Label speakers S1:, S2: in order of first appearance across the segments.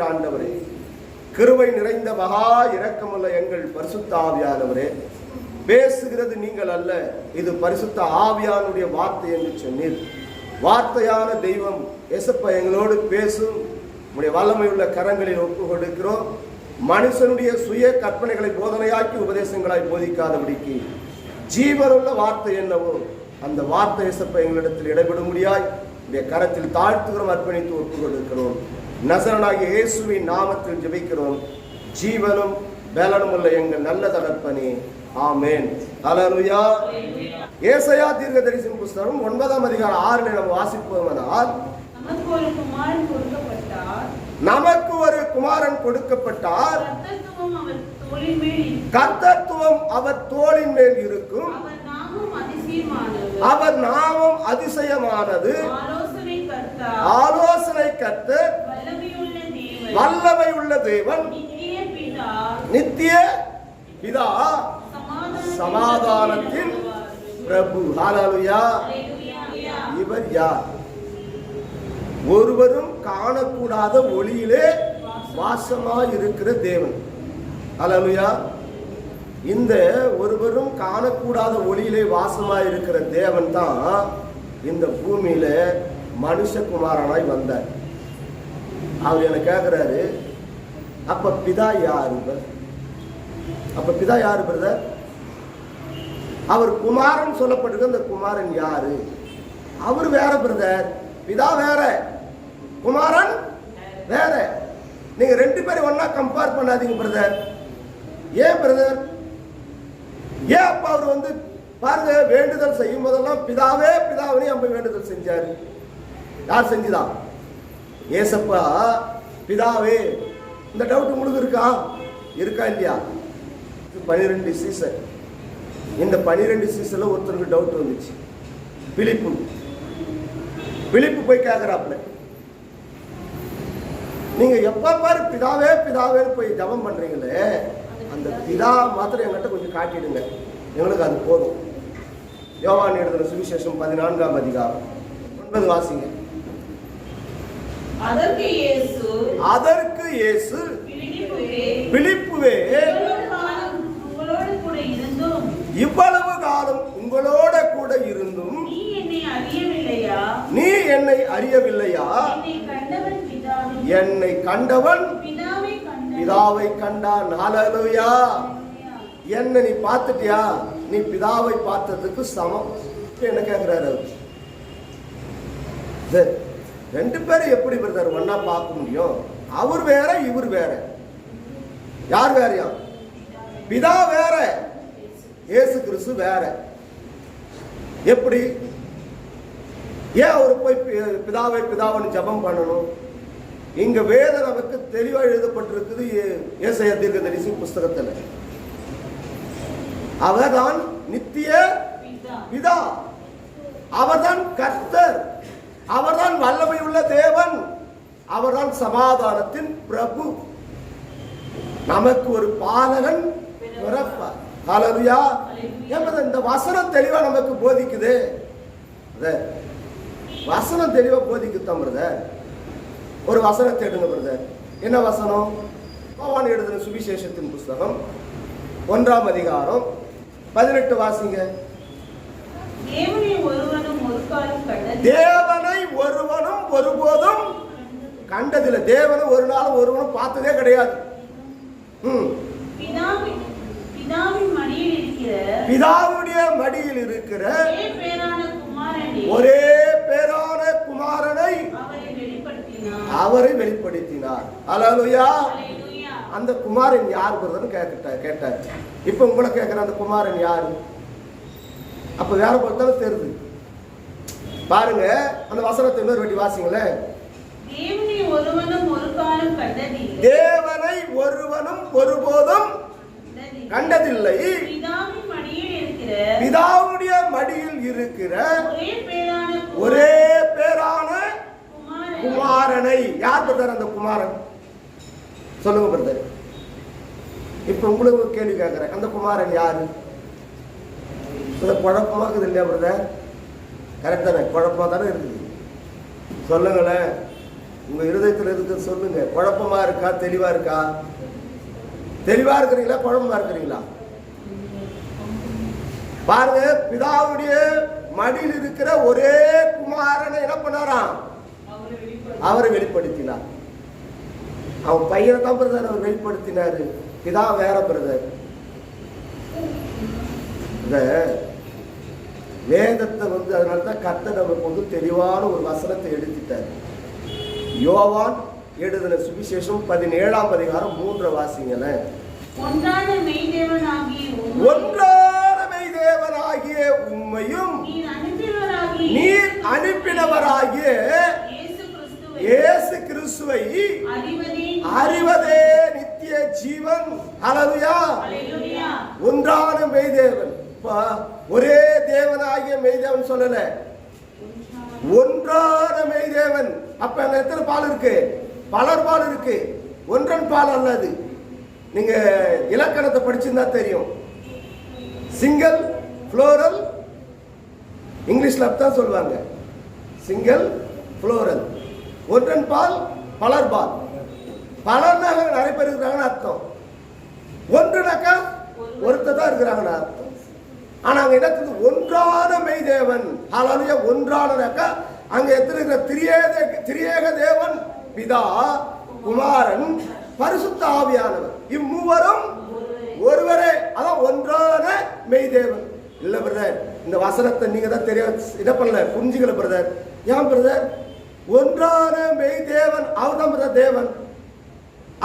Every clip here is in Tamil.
S1: இருக்கிற ஆண்டவரே, கிருபை நிறைந்த மகா இரக்கமுள்ள எங்கள் பரிசுத்த ஆவியானவரே, பேசுகிறது நீங்கள் அல்ல, இது பரிசுத்த ஆவியானுடைய வார்த்தை என்று சொன்னீர். வார்த்தையான தெய்வம் இயேசப்பா எங்களோடு பேசும். உடைய வல்லமை உள்ள கரங்களில் ஒப்பு கொடுக்கிறோம். மனுஷனுடைய சுய கற்பனைகளை போதனையாக்கி உபதேசங்களாய் போதிக்காதபடிக்கு ஜீவனுள்ள வார்த்தை என்னவோ அந்த வார்த்தை இயேசப்பா எங்களிடத்தில் இடைபெற முடியாய் உடைய கரத்தில் தாழ்த்துகிறோம், அர்ப்பணித்து ஒப்பு கொடுக்கிறோம். நசரனாகிய இயேசுவின் நாமத்தில் ஜெபிக்கிறோம். ஜீவனும் பலனும் உள்ள எங்கள் நல்ல தகப்பனே, ஆமென். ஹல்லேலூயா. ஏசாயா தீர்க்கதரிசியின் புத்தகம் 9ஆம் அதிகாரம் 6 நாம் வாசிப்போமானால், நமக்கு ஒரு குமாரன் கொடுக்கப்பட்டார், கர்த்தத்துவம் அவர் தோளின் மேல் இருக்கும், அவர் நாமம் அதிசயமானது, ஆலோசனை கர்த்தர், வல்லமை உள்ள தேவன், நித்திய பிதா, சமாதானத்தின் பிரபு. ஹல்லேலூயா. இவர் யார்? ஒருவரும் காணக்கூடாத ஒளியிலே வாசமாய் இருக்கிற தேவன். ஹல்லேலூயா. இந்த ஒருவரும் காணக்கூடாத ஒளியிலே வாசமாய் இருக்கிற தேவன் தான் இந்த பூமியில மனுஷகுமாரனாய் வந்தார். அவர் என்ன கேட்கிறாரு, அப்ப பிதா யாரு? அப்ப பிதா யாரு பிரதர்? அவர் குமாரன் சொல்லப்பட்டிருக்கு. அந்த குமாரன் யாரு? அவர் வேற பிரதர், பிதா வேற, குமாரன் வேற. நீங்க ரெண்டு பேரும் ஒன்னா கம்பேர் பண்ணாதீங்க பிரதர். ஏன் பிரதர்? ஏன் அப்ப அவர் பாருங்க, வேண்டுதல் செய்யும் போதெல்லாம் பிதாவே பிதாவனே நம்ம வேண்டுதல் செஞ்சாரு. யார் செஞ்சுதான்? ஏசப்பா பிதாவே. இந்த டவுட் உங்களுக்கு இருக்கா? இருக்கா இல்லையா? 12 சீசன். இந்த 12 சீசன்ல ஒருத்தருக்கு டவுட் வந்துச்சு. பிலிப்பு போய் கேட்கிறாப்புல, நீங்க எப்ப பாரு பிதாவே பிதாவே போய் ஜபம் பண்றீங்களே, அந்த பிதா மாத்திரம் என்கிட்ட கொஞ்சம் காட்டிடுங்க, எங்களுக்கு அது போதும். யோவான் எழுதின சுவிசேஷம் 14ஆம் அதிகாரம் 9 வாசிங்க. அதற்கு இயேசு, பிலிப்புவே, இவ்வளவு காலம் உங்களோட கூட இருந்தும் நீ என்னை அறியவில்லையா? என்னை கண்டவன் பிதாவை கண்டான். ஹல்லேலூயா. என்ன நீ பார்த்துட்டியா? நீ பிதாவை பார்த்ததுக்கு சமம். என்ன கேட்கிறாரு? ரெண்டு பேரும் எப்படி பிரதர் ஒன்னா பார்க்க முடியும்? அவர் வேற, இவர் வேற. யார் வேறையா? பிதா வேற, இயேசு கிறிஸ்து வேற. எப்படி? ஏன் அவரு போய் பிதாவை பிதாவன்னு ஜபம் பண்ணணும்? இங்க வேதம் நமக்கு தெளிவா எழுதப்பட்டிருக்குது. ஏசாயா தீர்க்கதரிசி புஸ்தகத்துல அவர்தான் நித்திய பிதா, அவர்தான் கர்த்தர், அவர்தான் வல்லமை உள்ள தேவன், அவர்தான் சமாதானத்தின் பிரபு. நமக்கு ஒரு பாலகன் பிறப்பார். ஹல்லேலூயா. இந்த வசனம் தெளிவா நமக்கு போதிக்குது. வசனம் தெளிவா போதிக்குதான் பிரதர். ஒரு வசனத்தை எடுங்க பிரதர். என்ன வசனம்? யோவான் எழுதின சுவிசேஷத்தின் புஸ்தகம் 1ஆம் அதிகாரம் 18 வாசிங்க.
S2: தேவனை ஒருவனும்
S1: ஒருபோதும் கண்டதில்லை. தேவனை ஒரு நாளும் ஒருவனும் பார்த்ததே கிடையாது. பிதாவுடைய மடியில் இருக்கிற ஒரே பேரான குமாரனை அவரை வெளிப்படுத்தினார். ஹல்லேலூயா. அந்த குமாரன் யார் பிரதர்னு கேட்டார். இப்ப உங்களை கேட்கிற அந்த குமாரன் யாரு? அப்ப வேற பொறுத்தாலும் தெரியுது. பாருங்க அந்த வசனத்தை இன்னொரு வாட்டி வாசிங்களேன்.
S2: தேவனை ஒருவனும்
S1: ஒருபோதும் கண்டதில்லை. பிதாவுடைய மடியில் இருக்கிற ஒரே பேரான குமாரனை. யார் பிரதர் அந்த குமாரன்? சொல்லுங்க பிரதர். இப்ப உங்களுக்கு கேள்வி கேட்கிறேன், அந்த குமாரன் யாரு? குழப்பமா இருக்குது இல்லையா பிரதர்? கரெக்ட் தானே? குழப்பமா தானே இருக்குது. சொல்லுங்களேன். உங்க இருதயத்தில் இருக்கு சொல்லுங்க. குழப்பமா இருக்கா, தெளிவா இருக்கா? தெளிவா இருக்கிறீங்களா, குழப்பமா இருக்கிறீங்களா? பாருங்க, பிதாவுடைய மடியில் இருக்கிற ஒரே குமாரனை என்ன பண்ணாராம்? அவரை வெளிப்படுத்தினார். அவன் பையனை தான் பிரதர் அவர் வெளிப்படுத்தினாரு. பிதா வேற பிரதர். இந்த வேதத்தை அதனால்தான் கர்த்தர் நமக்கு தெளிவான ஒரு வசனத்தை எடுத்துட்டார். யோவான் எழுதின சுவிசேஷம் 17ஆம் அதிகாரம் 3 வாசிங்கள.
S2: ஒன்றான மெய்தேவனாகிய
S1: உம்மையும் நீர் அனுப்பினவராகிய இயேசு கிறிஸ்துவை அறிவதே நித்திய ஜீவன். ஹல்லேலூயா. ஒன்றான மெய்தேவன். ஒரே தேவனாகிய மெய்தேவன் சொல்லல, ஒன்றான மெய்தேவன். அப்ப அங்க எத்தனை பால் இருக்கு? பலர் பால் இருக்கு, ஒன்றன் பால் அல்லது. நீங்க இலக்கணத்தை படிச்சிருந்தா தெரியும். சிங்கிள், புளோரல், இங்கிலீஷ்ல தான் சொல்லுவாங்க. சிங்கிள், புளோரல், ஒன்றன் பால், பலர் பால். பலர்னாக நிறைய பேர் இருக்கிறாங்கன்னு அர்த்தம். ஒன்றுனாக்கா ஒருத்தர் தான் இருக்கிறாங்கன்னு அர்த்தம். ஆனா அங்க என்ன ஒன்றான மெய்தேவன். ஹல்லேலூயா. ஒன்றானக்கா அங்க எத்தனை திரியேக தேவன், பிதா, குமாரன், பரிசுத்த ஆவியானவர். இம்மூவரும் ஒருவரே. அதான் ஒன்றான மெய்தேவன். இல்ல பிரதர், இந்த வசனத்தை நீங்க தான் தெரிய என்ன பண்ணல, புரிஞ்சுக்கல பிரதர். ஏன் பிரதர்? ஒன்றான மெய்தேவன் அவர் தான் பிரதர் தேவன்.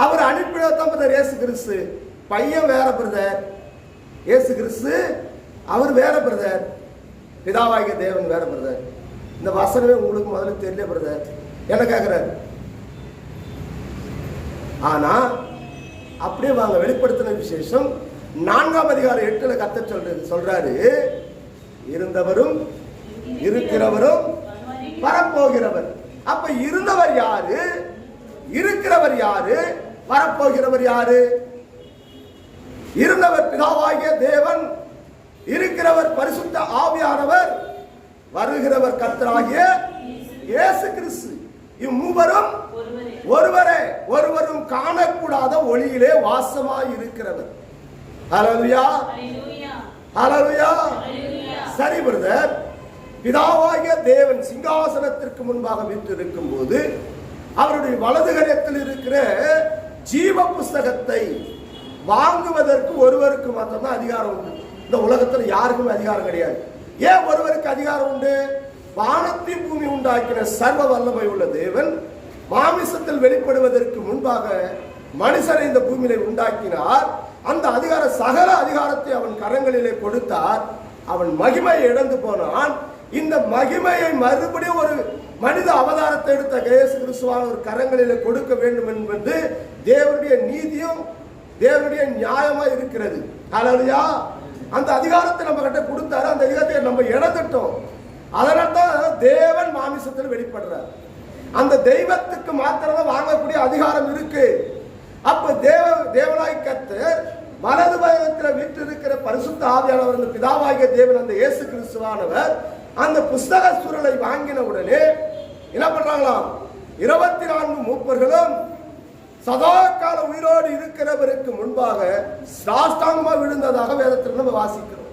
S1: அவர் அனுப்பினதான் பிரதர் இயேசு கிறிஸ்து. பையன் வேற பிரதர், இயேசு கிறிஸ்து அவர் வேற பிரதர், பிதாவாகிய தேவன் வேற பிரதர். இந்த வசனமே உங்களுக்கு முதல்ல தெரியல பிரதர், என்ன கேட்கிறாரு? ஆனா அப்படியே வாங்க, வெளிப்படுத்தின விசேஷம் 4ஆம் அதிகாரம் 8 கர்த்தர் சொல்றாரு, இருந்தவரும் இருக்கிறவரும் வரப்போகிறவர். அப்ப இருந்தவர் யாரு, இருக்கிறவர் யாரு, வரப்போகிறவர் யாரு? இருந்தவர் பிதாவாகிய தேவன், இருக்கிறவர் பரிசுத்த ஆவியானவர், வருகிறவர் கர்த்தராகிய இயேசு கிறிஸ்து. இம்மூவரும் ஒருவரே, ஒருவரும் காணக்கூடாத ஒளியிலே வாசமாய் இருக்கிறவர். ஹல்லேலூயா, ஹல்லேலூயா. சரி பிரதர், பிதாவாகிய தேவன் சிங்காசனத்திற்கு முன்பாக வீற்றிருக்கும் போது அவருடைய வலது கரத்தில் இருக்கிற ஜீவ புஸ்தகத்தை வாங்குவதற்கு ஒருவருக்கு மட்டும்தான் அதிகாரம் உண்டு. இந்த உலகத்தில் யாருக்கும் அதிகாரம் கிடையாது. ஏன் ஒருவருக்கு அதிகாரம் உண்டு? வானத்தின் பூமி உண்டாக்கின சர்வ வல்லமை உள்ள தேவன் மாமிசத்தில் வெளிப்படுவதற்கு முன்பாக மனுஷனை இந்த பூமியில உண்டாக்கினார். அந்த அதிகார சகல அதிகாரத்தை அவன் கரங்களிலே கொடுத்தார். அவன் மகிமையை இழந்து போனான். இந்த மகிமையை மறுபடியும் ஒரு மனித அவதாரத்தை எடுத்த இயேசு கிறிஸ்துவான ஒரு கரங்களிலே கொடுக்க வேண்டும் என்பது தேவனுடைய நீதியும் தேவனுடைய நியாயமா இருக்கிறது. ஹல்லேலூயா. அந்த அதிகாரத்தை நம்ம கிட்ட கொடுத்தாரு, அந்த அதிகாரத்தை நம்ம இழந்துட்டோம். அதனால்தான் தேவன் மாமிசத்தில் வெளிப்படுறார். அந்த தெய்வத்துக்கு மாத்திரம் வாங்கக்கூடிய அதிகாரம் இருக்கு. அப்ப தேவனாய் கர்த்தர் வலது பயணத்தில் வீட்டு இருக்கிற பரிசுத்த ஆவியானவர், அந்த பிதாவாகிய தேவன், அந்த இயேசு கிறிஸ்துவானவர் அந்த புஸ்தக சுருளை வாங்கின உடனே என்ன பண்றாங்களாம்? 24 மூப்பர்களும் சதா கால உயிரோடு இருக்கிறவருக்கு முன்பாக சாஷ்டாங்கமா விழுந்ததாக வேதத்தில் நம்ம வாசிக்கிறோம்.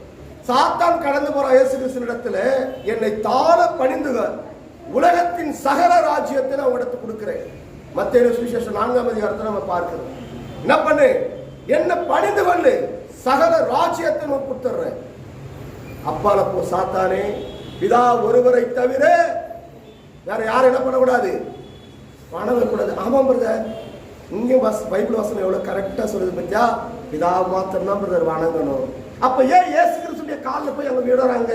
S1: சாத்தான் கடந்து போற இயேசு கிறிஸ்துவிடத்துல, என்னை தாழ பணிந்துக, உலகத்தின் சகல ராஜ்யத்தை நான் உடத்து கொடுக்கிறேன். மத்தேயு சுவிசேஷம் 4ஆம் அதிகாரத்தை நம்ம பார்க்கிறோம். என்ன பண்ணு? என்ன பணிந்து கொண்டு சகல ராஜ்யத்தை நான் கொடுத்துறேன். அப்பால போ சாத்தானே, பிதா ஒருவரை தவிர வேற யாரும் என்ன பண்ணக்கூடாது, வணங்கக்கூடாது. ஆமாம் பிரதர், இங்க பைபிள் வசனம் எவ்வளவு கரெக்டா சொல்லுது பத்தியா? பிதா மாத்திரம் தான் பிரதர் வணங்கணும். அப்ப ஏன் இயேசு கிறிஸ்துவின் காலில் போய் அங்க விடுறாங்க?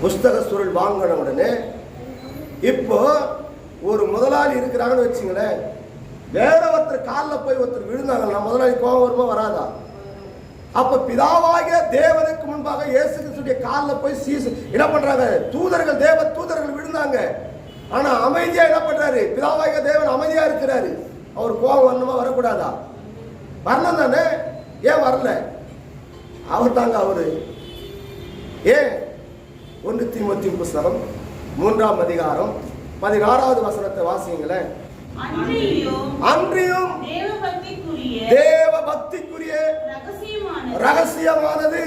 S1: புஸ்தக சுருள் வாங்கின உடனே இப்போ ஒரு முதலாளி இருக்கிறாங்கன்னு வச்சுங்களேன், வேற ஒருத்தர் காலில் போய் ஒருத்தர் விழுந்தாங்கன்னா முதலாளி கோபம் வருமா வராதா? அப்ப பிதாவாகிய தேவனுக்கு முன்பாக இயேசு கிறிஸ்துவின் காலில் போய் என்ன பண்றாங்க? தூதர்கள், தேவ தூதர்கள் விழுந்தாங்க. ஆனா அமைதியா என்ன பண்றாரு? பிதாவாகிய தேவன் அமைதியா இருக்கிறாரு. அவர் கோபம் வரணுமா வரக்கூடாதா? வரணும் தானே? ஏன் வரல? அவர் தாங்க அவரு. ஏன்? 1 தீமோத்தேயு புஸ்தகம் 3ஆம் அதிகாரம் 16வது வசனத்தை வாசிங்களேன். அன்றியும் தேவ பக்திக்குரிய ரகசியமானது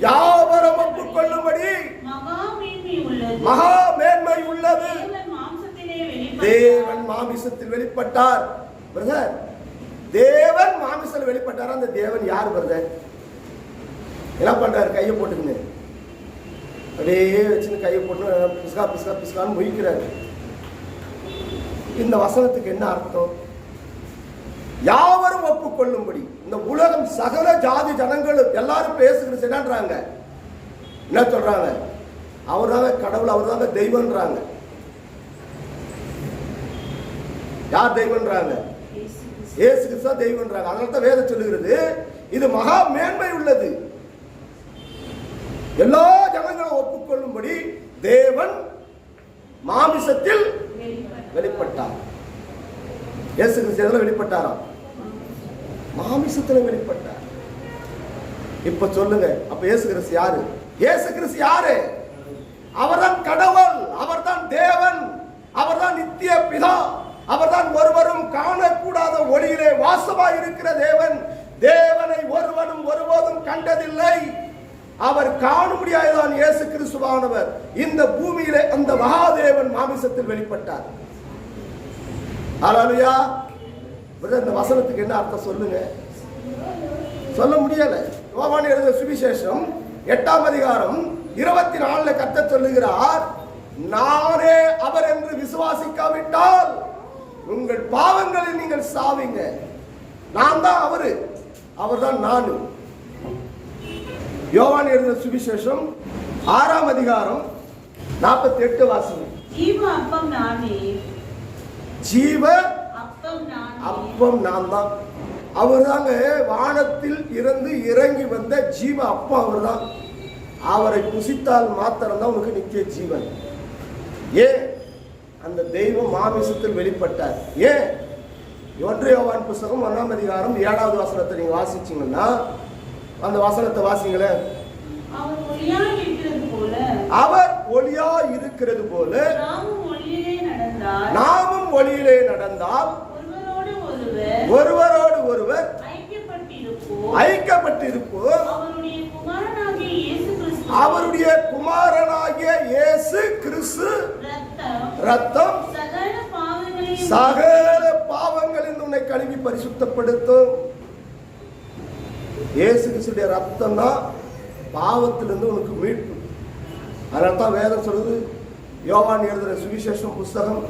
S1: யாவரும் ஒப்புக்கொள்ளும்படி மகா மேன்மை உள்ளது. தேவன் மாமிசத்தில் வெளிப்பட்டார். பிரதர், தேவன் மாமிசத்தில் வெளிப்பட்டார். அந்த தேவன் யார் பிரதர்? என்ன பண்றாரு? கையை போட்டுக்குங்க, அப்படியே வச்சுன்னு கையை போட்டு பிஸ்கா பிஸ்கா பிஸ்கான்னு முழிக்கிறாரு. இந்த வசனத்துக்கு என்ன அர்த்தம்? யாவரும் ஒப்புக்கொள்ளும்படி. இந்த உலகம் சகல ஜாதி ஜனங்கள் எல்லாரும் பேசுகிறது என்னன்றாங்க? என்ன சொல்றாங்க? அவர் தாங்க கடவுள், அவர் தாங்க தெய்வம்ன்றாங்க. யார் தெய்வம்ன்றாங்க? இயேசு கிறிஸ்து தான் தெய்வம்ன்றாங்க. அதனால தான் வேதம் சொல்லுகிறது இது மகா மேன்மை உள்ளது. எல்லா ஜனங்களும் ஒப்புக்கொள்ளும்படி தேவன் மாமிசத்தில் வெளிப்பட்டார். இயேசு கிறிஸ்து எதுல வெளிப்பட்டாராம்? மாமிசத்தில் வெளிப்பட்டார். இப்ப சொல்லுங்க, அப்ப இயேசு கிறிஸ்து யாரு? இயேசு கிறிஸ்து யாரு? அவர்தான் கடவுள், அவர்தான் தேவன், அவர்தான் நித்திய பிதா, அவர்தான் ஒருவரும் காணக்கூடாத ஒளியிலே வாசமாய் இருக்கிற தேவன். தேவனை ஒருவனும் ஒருபோதும் கண்டதில்லை. அவர் காணும்படியாய்தான் இயேசு கிறிஸ்துவானவர் இந்த பூமியிலே அந்த மகாதேவன் மாமிசத்தில் வெளிப்பட்டார். ஹல்லேலூயா. இந்த வசனத்துக்கு என்ன அர்த்தம் சொல்லுங்க? சொல்ல முடியல. யோவான் எழுதின சுவிசேஷம் 8ஆம் அதிகாரம் 24 கர்த்தர் சொல்லுகிறார், நானே அவர் என்று விசுவாசிக்காவிட்டால் உங்கள் பாவங்களில் நீங்கள் சாவீங்க. நான் தான் அவரு, அவர்தான் நானு. யோவான் எழுதின சுவிசேஷம் 6ஆம் அதிகாரம் 48 வாசகம்.
S2: ஜீவ அப்பம் நானே.
S1: ஜீவ அப்பம் நான் தான். அவர் தாங்க வானத்தில் இருந்து இறங்கி வந்த ஜீவ அப்பம். அவர் தான். அவரை புசித்தால் மாத்திரம் தான் உனக்கு நித்திய ஜீவன். ஏன்? அந்த தெய்வம் மாமிசத்தில் வெளிப்பட்டார். ஏன்? 1 யோவான் புத்தகம் 1ஆம் அதிகாரம் 7வது வசனத்தை நீங்க வாசிச்சீங்கன்னா, அந்த வசனத்தை வாசிங்களேன். அவர் ஒளியா இருக்கிறது போல நாமும் ஒளியிலே நடந்தால் ஒருவரோடு ஒருவர் ஐக்கியப்பட்டிருப்போம். அவருடைய குமாரனாகிய இயேசு கிறிஸ்து ரத்தம் சகல பாவங்களில் உன்னை கழுவி பரிசுத்தப்படுத்தும். இயேசு கிறிஸ்துடைய ரத்தம் தான் பாவத்திலிருந்து உனக்கு மீட்பு. அதனால தான் வேதம் சொல்லுது, யோவான் எழுதின சுவிசேஷம் புஸ்தகம்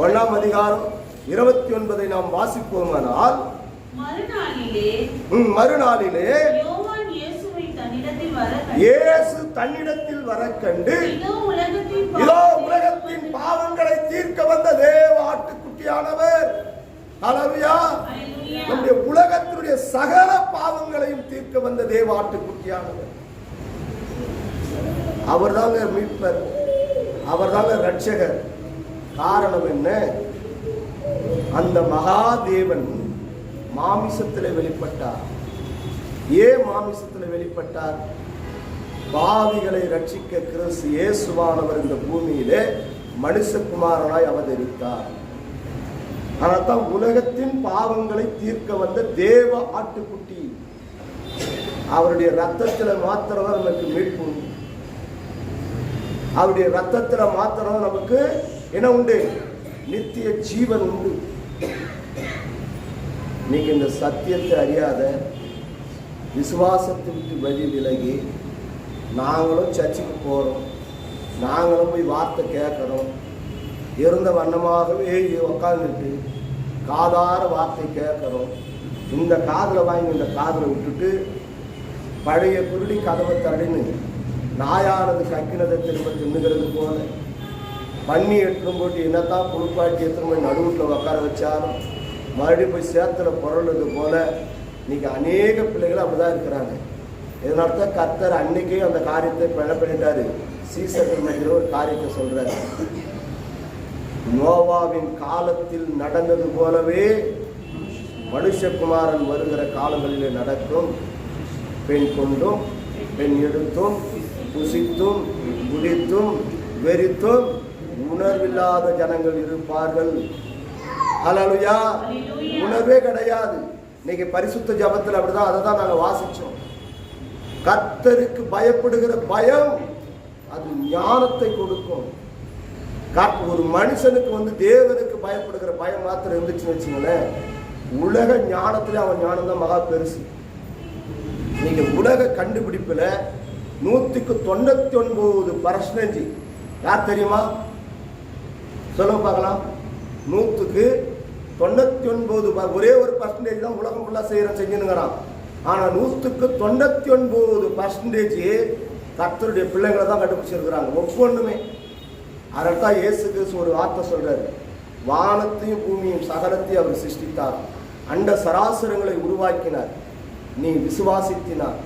S1: 1ஆம் அதிகாரம் 29 நாம் வாசிப்போமானால், மறுநாளிலே இயேசு தன்னிடத்தில் வர கண்டு, இதோ உலகத்தின் பாவங்களை தீர்க்க வந்த தேவ ஆட்டுக்குட்டியானவர். ஹல்லேலூயா. நம்முடைய உலகத்தினுடைய சகல பாவங்களையும் தீர்க்க வந்த தேவ ஆட்டுக்குட்டியானவர். அவர் தாங்க மீட்பர், அவர் தாங்க ரட்சகர். காரணம் என்ன? அந்த மகாதேவன் மாமிசத்தில் வெளிப்பட்டார். ஏன் மாமிசத்தில் வெளிப்பட்டார்? பாவிகளை ரட்சிக்க கிறிஸ்து இயேசுவானவர் இந்த பூமியிலே மனுஷகுமாரனாய் அவதரித்தார். அதனால்தான் உலகத்தின் பாவங்களை தீர்க்க வந்த தேவ ஆட்டுக்குட்டி. அவருடைய ரத்தத்தில் மாத்திரம் நமக்கு மீட்பு. அவருடைய ரத்தத்தில் மாத்திரம் நமக்கு என்ன உண்டு? நித்திய ஜீவன் உண்டு. நீங்க இந்த சத்தியத்தை அறியாத விசுவாசத்தை விட்டு வழி விலகி நாங்களும் சர்ச்சுக்கு போகிறோம், நாங்களும் போய் வார்த்தை கேட்குறோம், இருந்த வண்ணமாகவே உட்காந்துட்டு காதார வார்த்தை கேட்குறோம். இந்த காதில் வாங்கி இந்த காதில் விட்டுட்டு பழைய குருடி கதவை தரடின்னு நாயானது கக்கினதை திரும்ப தின்னுகிறது போல, பண்ணி எடுத்துன்னு போட்டு என்னத்தான் குளிப்பாட்டி எடுத்துன்னு போய் நடுவுட்டில் உட்கார வச்சாலும் மறுபடியும் போய் சேத்துல புரளுது போல இன்னைக்கு அநேக பிள்ளைகள் அப்படிதான் இருக்கிறாங்க. இதனால தான் கர்த்தர் அன்னைக்கே அந்த காரியத்தை பண்ணிட்டாரு. சீசர்கள் மத்தியில் ஒரு காரியத்தை சொல்றாரு, நோவாவின் காலத்தில் நடந்தது போலவே மனுஷகுமாரன் வருகிற காலங்களிலே நடக்கும். பெண் கொண்டும் பெண் எடுத்தும் புசித்தும் குடித்தும் வெறித்தும் உணர்வில்லாத ஜனங்கள் இருப்பார்கள். ஹல்லேலூயா.
S2: ஹல்லேலூயா.
S1: உணர்வே கிடையாது. இன்னைக்கு பரிசுத்த ஜெபத்தில் அப்படிதான், அதை தான் நாங்கள் வாசிச்சோம். கர்த்தருக்கு பயப்படுகிற பயம் அது ஞானத்தை கொடுக்கும். ஒரு மனுஷனுக்கு தேவனுக்கு பயப்படுகிற பயம் மாத்திரம் இருந்துச்சுன்னு வச்சுங்களேன், உலக ஞானத்துல அவன் ஞானம் தான் மகா பெருசு. நீங்க உலக கண்டுபிடிப்புல 199% யார் தெரியுமா? சொல்லுங்க பார்க்கலாம். 199 ஒரே ஒரு பர்சன்டேஜ் தான் உலகம் ஃபுல்லா செஞ்சுனுங்கிறான். ஆனா 199% கர்த்தருடைய பிள்ளைங்களை தான் கண்டுபிடிச்சிருக்கிறாங்க ஒவ்வொன்றுமே. அதற்காக இயேசு கிறிஸ்து ஒரு வார்த்தை சொல்றாரு, வானத்தையும் பூமியும் சகலத்தையும் அவர் சிருஷ்டித்தார், அண்ட சராசரங்களை உருவாக்கினார், நீ விசுவாசித்தினார்,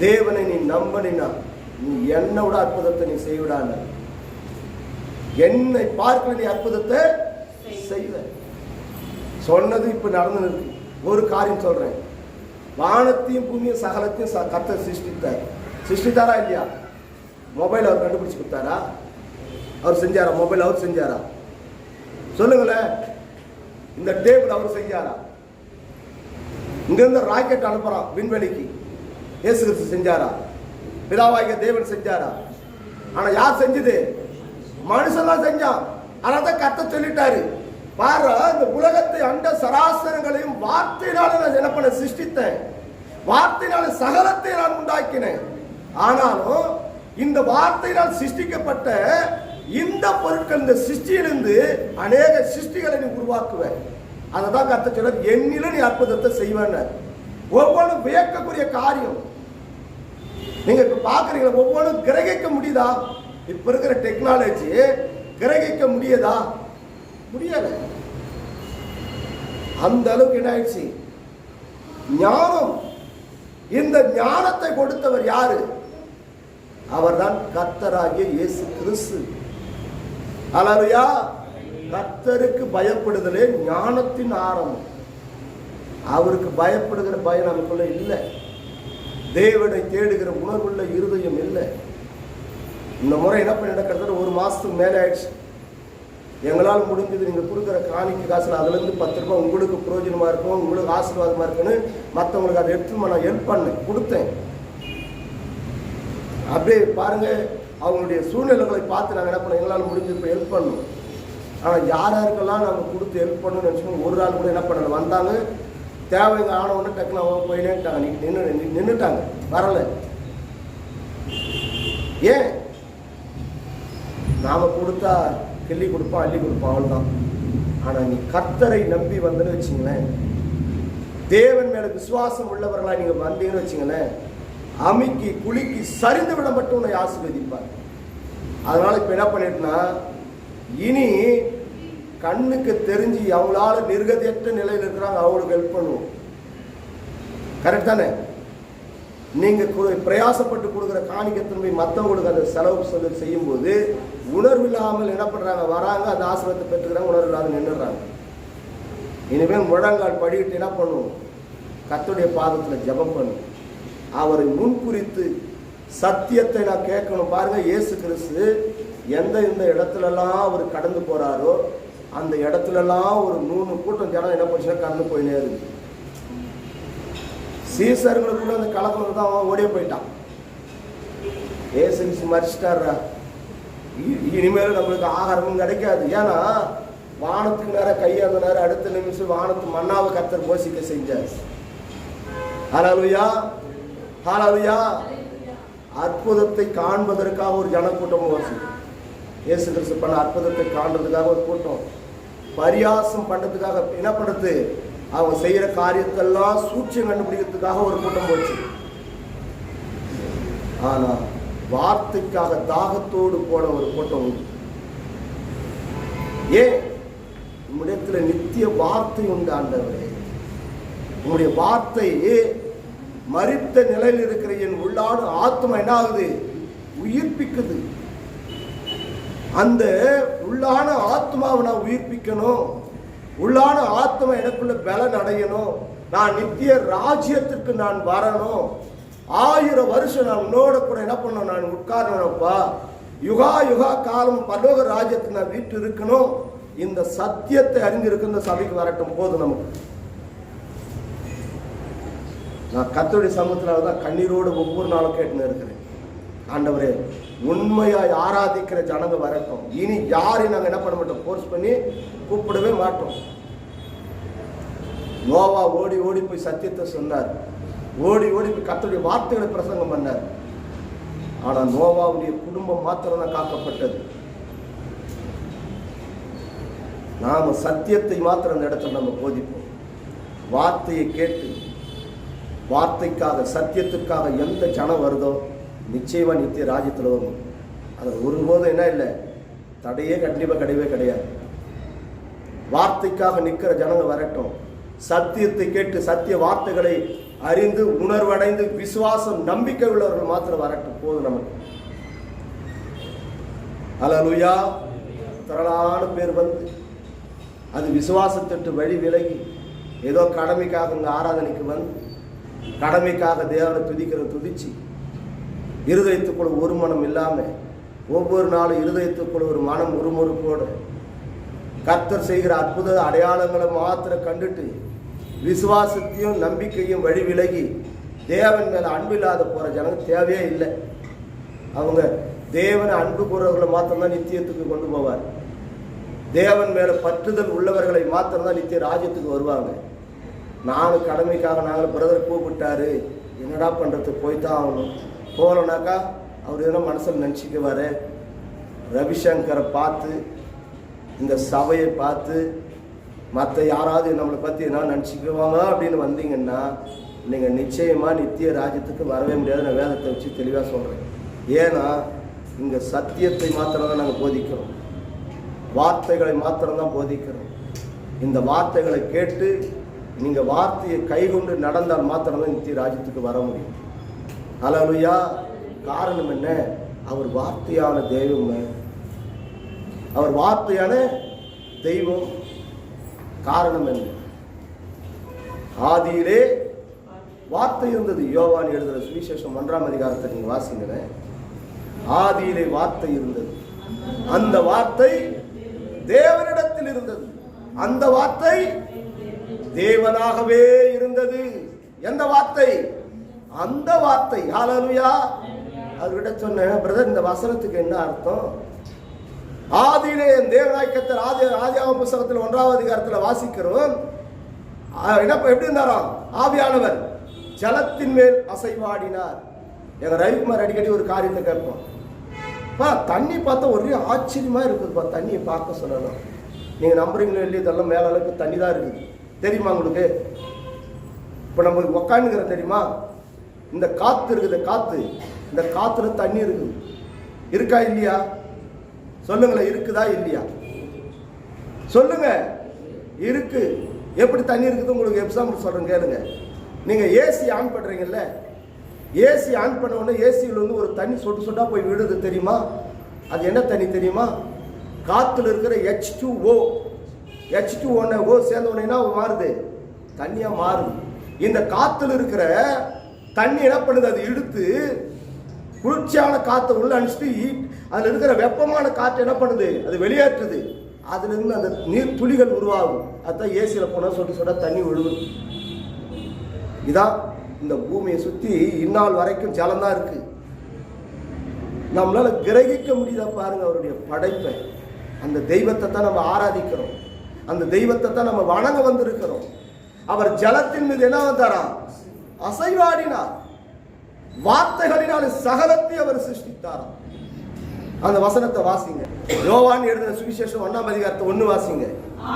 S1: தேவனை நீ நம்பினார், நீ என்னோட அற்புதத்தை நீ செய்விடான, என்னை பார்க்க நீ அற்புதத்தை செய்வ. சொன்னது இப்ப நடந்து இருக்கு. ஒரு காரியம் சொல்றேன், வானத்தையும் பூமியும் சகலத்தையும் கர்த்தர் சிருஷ்டித்தாரா இல்லையா? மொபைல் அவர் கண்டுபிடிச்சு கொடுத்தாரா? அவர் செஞ்சாரா? மொபைல் அவர் செஞ்சாரா? சொல்லுங்களேன். இந்த டேபிள் அவர் செஞ்சாரா? இங்க இருந்து ராக்கெட் அனுப்புறான் விண்வெளிக்கு, இயேசு கிறிஸ்து செஞ்சாரா? பிதாவாகிய தேவன் செஞ்சாரா? ஆனா யார் செஞ்சது? மனுஷன் தான் செஞ்சான். அதான் கர்த்தர் சொல்லிட்டாரு, பாரு, இந்த உலகத்தை அண்ட சராசரங்களையும் வார்த்தையினால நான் என்ன பண்ண சிருஷ்டித்தேன், வார்த்தையினால சகலத்தை நான் உண்டாக்கினேன். ஆனாலும் இந்த வார்த்தையினால் சிருஷ்டிக்கப்பட்ட இந்த பொருட்கள், இந்த சிருஷ்டியிலிருந்து அநேக சிருஷ்டிகளை நீ உருவாக்குவேன். அதான் கர்த்தர் சொல்றார், என்னில நீ அற்புதத்தை செய்வேன். ஒவ்வொன்றும் வியக்கக்கூடிய காரியம். நீங்க இப்ப பாக்குறீங்களா? ஒவ்வொன்றும் கிரகிக்க முடியுதா? இப்ப இருக்கிற டெக்னாலஜி கிரகிக்க முடியதா? முடியல. அந்த அளவுக்கு என்ன ஆயிடுச்சு ஞானம். இந்த ஞானத்தை கொடுத்தவர் யாரு? அவர்தான் கர்த்தராகிய இயேசு கிறிஸ்து. அல்லேலூயா. கர்த்தருக்கு பயப்படுதலே ஞானத்தின் ஆரம்பம். அவருக்கு பயப்படுகிற பயம் நமக்குள்ள இல்லை. தேவனை தேடுகிற உணர்வுள்ள இருதயம் இல்லை. இந்த முறை என்ன பண்ணி நடக்கிறது? ஒரு மாசத்துக்கு மேலே ஆயிடுச்சு. எங்களால் முடிஞ்சது, நீங்க கொடுக்குற காணிக்கை காசுல அதுல இருந்து 10 ரூபாய் உங்களுக்கு பிரயோஜனமா இருக்கும், உங்களுக்கு ஆசீர்வாதமா இருக்குன்னு மற்றவங்களுக்கு அதை எடுத்து நான் ஹெல்ப் பண்ணேன், கொடுத்தேன். அப்படியே பாருங்க, அவங்களுடைய சூழ்நிலைகளை பார்த்து நாங்கள் என்ன பண்ணோம், எங்களால் முடிஞ்சது இப்போ ஹெல்ப் பண்ணோம். ஆனால் யாருக்கெல்லாம் நாங்கள் கொடுத்து ஹெல்ப் பண்ணணும்னு நினச்சோம், ஒரு நாள் கூட என்ன பண்ணல, வந்தாங்க, தேவைங்க ஆனவொன்னு டக்குனு அவங்க போயினேட்டாங்க, நின்றுட்டாங்க, வரலை. ஏன்? நாம கொடுத்தா கிள்ளி கொடுப்போம், அள்ளி கொடுப்போம், அவ்வளோதான். ஆனால் நீ கர்த்தரை நம்பி வந்தேன்னு வச்சுங்களேன், தேவன் மேல விசுவாசம் உள்ளவர்களா நீங்க வந்தீங்கன்னு வச்சுங்களேன், அமிக்கி குலுக்கி சரிந்து விட மட்டும் உன்னை ஆசீர்வதிப்பார். அதனால இப்ப என்ன பண்ணிட்டுனா, இனி கண்ணுக்கு தெரிஞ்சு அவங்களால நிர்கதியற்ற நிலையில் இருக்கிறாங்க, அவங்களுக்கு ஹெல்ப் பண்ணுவோம். கரெக்ட் தானே? நீங்க பிரயாசப்பட்டு கொடுக்குற காணிக்கத்தின் மற்றவங்களுக்கு அந்த செலவு செய்யும் போது உணர்வு இல்லாமல் என்ன பண்றாங்க, வராங்க, அந்த ஆசீர்வாதத்தை பெற்றுக்கிறாங்க, உணர்வு இல்லாத நின்றுறாங்க. இனிமேல் முழங்கால் படிக்கிட்டு என்ன பண்ணுவோம், கர்த்தருடைய பாதத்தில் ஜெபம் பண்ணும், அவரை முன்குறித்து சத்தியத்தை நான் கேட்கணும். பாருங்க, இயேசு கிறிஸ்து எந்த இடத்துலலாம் அவர் கடந்து போறாரோ அந்த இடத்துலலாம் ஒரு 100 கூட்டம் ஜனம் என்ன பண்ணுச்சுன்னா கடந்து போயினே இருக்கு. சீசர்களுக்குள்ள அந்த கலக்கம் தான் அவன் ஓடியே போயிட்டான். இயேசு கிறிஸ்து மறிச்சிட்டாரா, இனிமேல் நம்மளுக்கு ஆகாரமும் கிடைக்காது. ஏன்னா வானத்துக்கு நேரம் கையாந்த நேரம் அடுத்த நிமிஷம் வானத்து மன்னாவை கர்த்தர் போஷிக்க செஞ்சார். ஹல்லேலூயா, ஹல்லேலூயா. அற்புதத்தை காண்பதற்காக ஒரு ஜனக்கூட்டமும் வருது. இயேசு கிறிஸ்து பண்ண அற்புதத்தை காண்றதுக்காக ஒரு கூட்டம், பரியாசம் பண்றதுக்காக என்ன பண்றது, அவங்க செய்யற காரியத்தெல்லாம் சூட்சியம் கண்டுபிடிக்கிறதுக்காக ஒரு கூட்டம் போச்சு. ஆனா வார்த்தைக்காக தாகத்தோடு போன ஒரு கூட்டம் உண்டு. ஏன்? உம்முடையத்துல நித்திய வார்த்தை உண்டு ஆண்டவரே, உங்களுடைய வார்த்தை மரித்த நிலையில் இருக்கிற என் உள்ளான ஆத்மா என்ன ஆகுது, உயிர்ப்பிக்குது. அந்த உள்ளான ஆத்மாவை நான் உயிர்ப்பிக்கணும், உள்ளான ஆத்மா எனக்குள்ள பலன் அடையணும், நான் நித்திய ராஜ்யத்திற்கு நான் வரணும், 1000 வருஷம் நான் உன்னோட கூட என்ன பண்ணணும், நான் உட்காரணும்ப்பா, யுகா யுகா காலம் பரலோக ராஜ்யத்தில் நான் வீட்டு இருக்கணும். இந்த சத்தியத்தை அறிஞ்சிருக்கு இந்த சபைக்கு வரட்டும் போதும் நமக்கு. நான் கர்த்தருடைய சமூகத்தில் தான் கண்ணீரோடு ஒவ்வொரு நாளும் கேட்டுன்னு இருக்கிறேன். ஆண்டவரே, உண்மையாய் ஆராதிக்கிற ஜனங்க வரட்டும். இனி யாரையும் நாங்கள் என்ன பண்ண மாட்டோம், ஃபோர்ஸ் பண்ணி கூப்பிடவே மாட்டோம். நோவா ஓடி ஓடி போய் சத்தியத்தை சொன்னார். ஓடி ஓடி போய் கர்த்தருடைய வார்த்தைகளை பிரசங்கம் பண்ணார். ஆனால் நோவாவுடைய குடும்பம் மாத்திரம் தான் காக்கப்பட்டது. நாம சத்தியத்தை மாத்திரம் அந்த இடத்துல நம்ம போதிப்போம். வார்த்தையை கேட்டு வார்த்தைக்காக சத்தியத்திற்காக எந்த ஜனம் வருதோ நிச்சயமா நித்திய ராஜ்யத்தில் வரும். அது ஒருபோதும் என்ன இல்லை, தடையே கண்டிப்பாக கிடையவே கிடையாது. வார்த்தைக்காக நிற்கிற ஜனங்க வரட்டும். சத்தியத்தை கேட்டு சத்திய வார்த்தைகளை அறிந்து உணர்வடைந்து விசுவாசம் நம்பிக்கை உள்ளவர்கள் மாத்திரம் வரட்டும் போதும் நமக்கு. அல்லேலூயா. திரளான பேர் வந்து அது விசுவாசத்திட்டு வழி விலகி ஏதோ கடமைக்காக இங்கே ஆராதனைக்கு வந்து கடமைக்காக தேவனை துதிச்சு இருதயத்துக்குள்ள ஒரு மனம் இல்லாமல் ஒவ்வொரு நாளும் இருதயத்துக்குள்ள ஒரு மனம் உருமுறுப்போடு கர்த்தர் செய்கிற அற்புத அடையாளங்களை மாத்திரம் கண்டுட்டு விசுவாசத்தையும் நம்பிக்கையும் வழி விலகி தேவன் மேலே அன்பு இல்லாத போகிற ஜனங்க தேவையே இல்லை. அவங்க தேவனை அன்பு கூறவர்களை மாத்திரம்தான் நித்தியத்துக்கு கொண்டு போவார். தேவன் மேலே பற்றுதல் உள்ளவர்களை மாத்திரம்தான் நித்திய ராஜ்யத்துக்கு வருவாங்க. நானும் கடமைக்காக நாங்கள் பிரதர் கூப்பிட்டாரு, என்னடா பண்ணுறது, போய்தான் ஆகணும். போகலனாக்கா அவர் எதனா மனசில் நினச்சிக்குவார். ரவிசங்கரை பார்த்து இந்த சபையை பார்த்து மற்ற யாராவது நம்மளை பற்றி என்ன நினச்சிக்குவாங்க அப்படின்னு வந்தீங்கன்னா நீங்கள் நிச்சயமாக நித்திய ராஜ்யத்துக்கு வரவே முடியாது. நான் வேதத்தை வச்சு தெளிவாக சொல்கிறேன். ஏன்னா இங்கே சத்தியத்தை மாத்திரம்தான் நாங்கள் போதிக்கிறோம், வார்த்தைகளை மாத்திரம்தான் போதிக்கிறோம். இந்த வார்த்தைகளை கேட்டு நீங்கள் வார்த்தையை கைகொண்டு நடந்தால் மாத்திரம்தான் நித்திய ராஜ்யத்துக்கு வர முடியும். அல்லேலூயா. காரணம் என்ன? அவர் வார்த்தையான தெய்வம். அவர் வார்த்தையான தெய்வம். காரணம் என்ன? ஆதியிலே வார்த்தை இருந்தது. யோவான் எழுதுகிற சுவிசேஷம் 1ஆம் அதிகாரத்தை நீங்கள் வாசிங்களேன். ஆதியிலே வார்த்தை இருந்தது, அந்த வார்த்தை தேவனிடத்தில் இருந்தது, அந்த வார்த்தை தேவனாகவே இருந்தது. எந்த வார்த்தை? அந்த வார்த்தை. ஹல்லேலூயா. அவர்கிட்ட சொன்னேன், பிரதர் இந்த வசனத்துக்கு என்ன அர்த்தம்? ஆதியிலே என் தேவனாய் கர்த்தர் ஆதியாகம புத்தகத்தில் 1ஆம் அதிகாரத்தில் வாசிக்கிறோம். எப்படி இருந்தாராம்? ஆவியானவர் ஜலத்தின் மேல் அசைவாடினார். எங்க ரவிக்குமார் அடிக்கடி ஒரு காரியத்தை கேட்போம், தண்ணி பார்த்தா ஒரே ஆச்சரியமா இருக்குதுப்பா, தண்ணியை பார்க்க சொல்லணும். நீங்க நம்புறீங்களோ இல்லையோ, இதெல்லாம் மேல அளவுக்கு தண்ணி தான் இருக்குது. தெரியுமா உங்களுக்கு? இப்ப நம்மளுக்கு உக்காந்துக்கிற தெரியுமா? இந்த காத்து இருக்குது, காத்து, இந்த காத்துல தண்ணி இருக்குது. இருக்கா இல்லையா? சொல்லுங்களேன், இருக்குதா இல்லையா? சொல்லுங்க. இருக்கு. எப்படி தண்ணி இருக்குது உங்களுக்கு எக்ஸாம்பிள் சொல்றேன் கேளுங்க. நீங்க ஏசி ஆன் பண்றீங்கல்ல, ஏசி ஆன் பண்ண உடனே ஏசியில் வந்து ஒரு தண்ணி சொட்டு சொட்டா போய் விடுது தெரியுமா? அது என்ன தண்ணி தெரியுமா? காத்துல இருக்கிற H2O. H2O சேர்ந்த உடனே மாறுது, தண்ணியா மாறுது. இந்த காத்துல இருக்கிற தண்ணி என்ன பண்ணுது? அது இழுத்து குளிர்ச்சியான காற்றை உள்ள அனுப்பிச்சுட்டு அதுல இருக்கிற வெப்பமான காற்று என்ன பண்ணுது? அது வெளியேற்றுது. அதுல இருந்து அந்த நீர் துளிகள் உருவாகும். அதுதான் ஏசியில போனா சொட்டு சொட்டா தண்ணி விழுது. இதான் இந்த பூமியை சுத்தி இந்நாள் வரைக்கும் ஜலம்தான் இருக்கு. நம்மளால கிரகிக்க முடியுதா பாருங்க அவருடைய படைப்பை. அந்த தெய்வத்தை தான் நம்ம ஆராதிக்கிறோம், அந்த தெய்வத்தை தான் நம்ம வணங்க வந்திருக்கிறோம். அவர் ஜலத்தின் மீது என்ன வந்தாரா? அசைவாடினார். வார்த்தைகளினால் சகலத்தை அவர் சிருஷ்டித்தாராம். அந்த வசனத்தை வாசிங்க. யோவான் எழுதின சுவிசேஷம் 1ஆம் அதிகாரத்தை 1 வாசிங்க.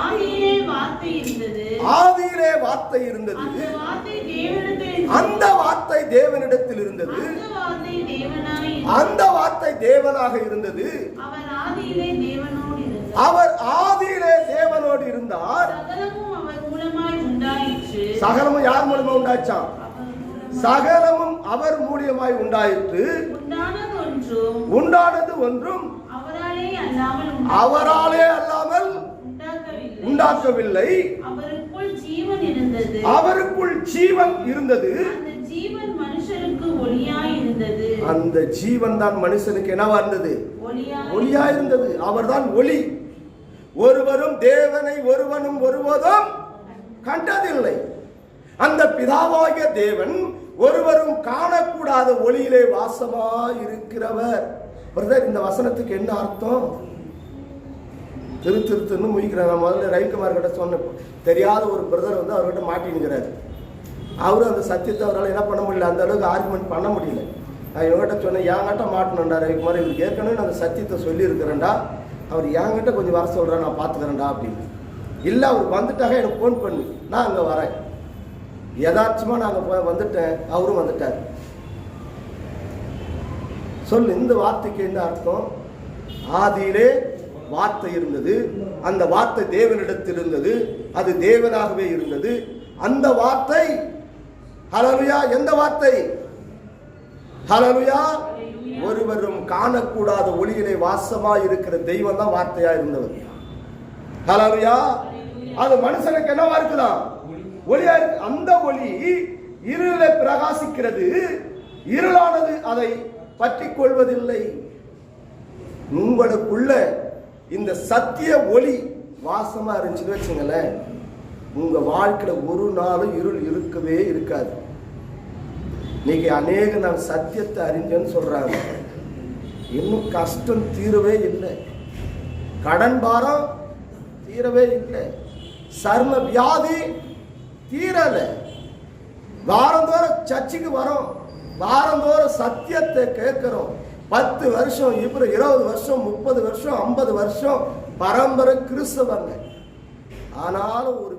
S2: ஆதியிலே வார்த்தை இருந்தது,
S1: ஆதியிலே வார்த்தை இருந்தது, அந்த வார்த்தை தேவனிடத்தில் இருந்தது, அந்த வார்த்தை தேவனாக இருந்தது,
S2: அவர் ஆதியிலே தேவனோடு இருந்தார்,
S1: அவர் ஆதியிலே தேவனோடு இருந்தார்.
S2: சகலமும் அவர் மூலமாய் உண்டாயிற்று.
S1: சகலமும் யார் மூலமா உண்டாச்சாம்? சகலமும் அவர் மூலியமாய் உண்டாயிற்று. உண்டானது ஒன்றும் அவராலே அல்லாமல் உண்டாக்கவில்லை.
S2: அவருக்குள் ஜீவன் இருந்தது,
S1: அவருக்குள் ஜீவன் இருந்தது,
S2: அந்த ஜீவன் மனுஷருக்கு ஒளியாய் இருந்தது.
S1: அந்த ஜீவன் தான் மனுஷனுக்கு என்னவா இருந்தது? ஒளியா இருந்தது. அவர்தான் ஒளி. ஒருவரும் தேவனை ஒருவனும் ஒருவதும் கண்டதில்லை. அந்த பிதாவாகிய தேவன் ஒருவரும் காணக்கூடாத ஒளியிலே வாசமாய் இருக்கிறவர். பிரதர், இந்த வசனத்துக்கு என்ன அர்த்தம்? திருன்னு முழிக்கிறார். நான் முதல்ல ரவிக்குமார் கிட்ட சொன்னேன், தெரியாத ஒரு பிரதர் வந்து அவர்கிட்ட மாட்டினுங்கிறார். அவரும் அந்த சத்தியத்தை அவரால் என்ன பண்ண முடியல, அந்த அளவுக்கு ஆர்குமெண்ட் பண்ண முடியல. நான் இவங்ககிட்ட சொன்னேன், என்கிட்ட மாட்டணும்டா ரவிக்குமார், இவருக்கு ஏற்கனவே நான் அந்த சத்தியத்தை சொல்லியிருக்கிறேன்டா, அவர் என்கிட்ட கொஞ்சம் வர சொல்கிறேன், நான் பார்த்துக்கிறேன்டா அப்படின்னு. இல்லை, அவர் வந்துட்டாக எனக்கு ஃபோன் பண்ணி, நான் அங்கே வரேன். யதார்த்தமாக நாங்கள் வந்துட்டேன், அவரும் வந்துட்டார். சொல்லு, இந்த வார்த்தைக்கு என்ன அர்த்தம்? ஆதியிலே வார்த்தை இருந்தது, அந்த வார்த்தை தேவனிடத்தில் இருந்தது, அது தேவனாகவே இருந்தது. அந்த வார்த்தை, ஹல்லேலூயா, எந்த வார்த்தை? ஹல்லேலூயா, ஒருவரும் காணக்கூடாத ஒளியிலே வாசமாய் இருக்கிற தெய்வம் தான் வார்த்தையா இருந்தவர். ஹல்லேலூயா. அது மனுஷனுக்கு என்னவா இருக்குதான்? ஒளியா இருக்கு. அந்த ஒளி இருளை பிரகாசிக்கிறது, இருளானது அதை பற்றி கொள்வதில்லை. உங்களுக்குள்ள இந்த சத்திய ஒளி வாசமா இருந்துச்சுன்னு வச்சுங்களேன், உங்க வாழ்க்கையில ஒரு நாளும் இருள் இருக்கவே இருக்காது. இன்னைக்கு அநேக நான் சத்தியத்தை அறிஞ்சேன்னு சொல்றாங்க, இன்னும் கஷ்டம் தீரவே இல்லை, கடன் பாரம் தீரவே இல்லை, சர்ம வியாதி தீரல. வாரந்தோறும் சர்ச்சுக்கு வரோம், வாரந்தோறும் சத்தியத்தை கேட்கிறோம். 10 வருஷம், இப்போ 20 வருஷம், 30 வருஷம், 50 வருஷம் பரம்பரை கிறிஸ்தவங்க. ஆனாலும் ஒரு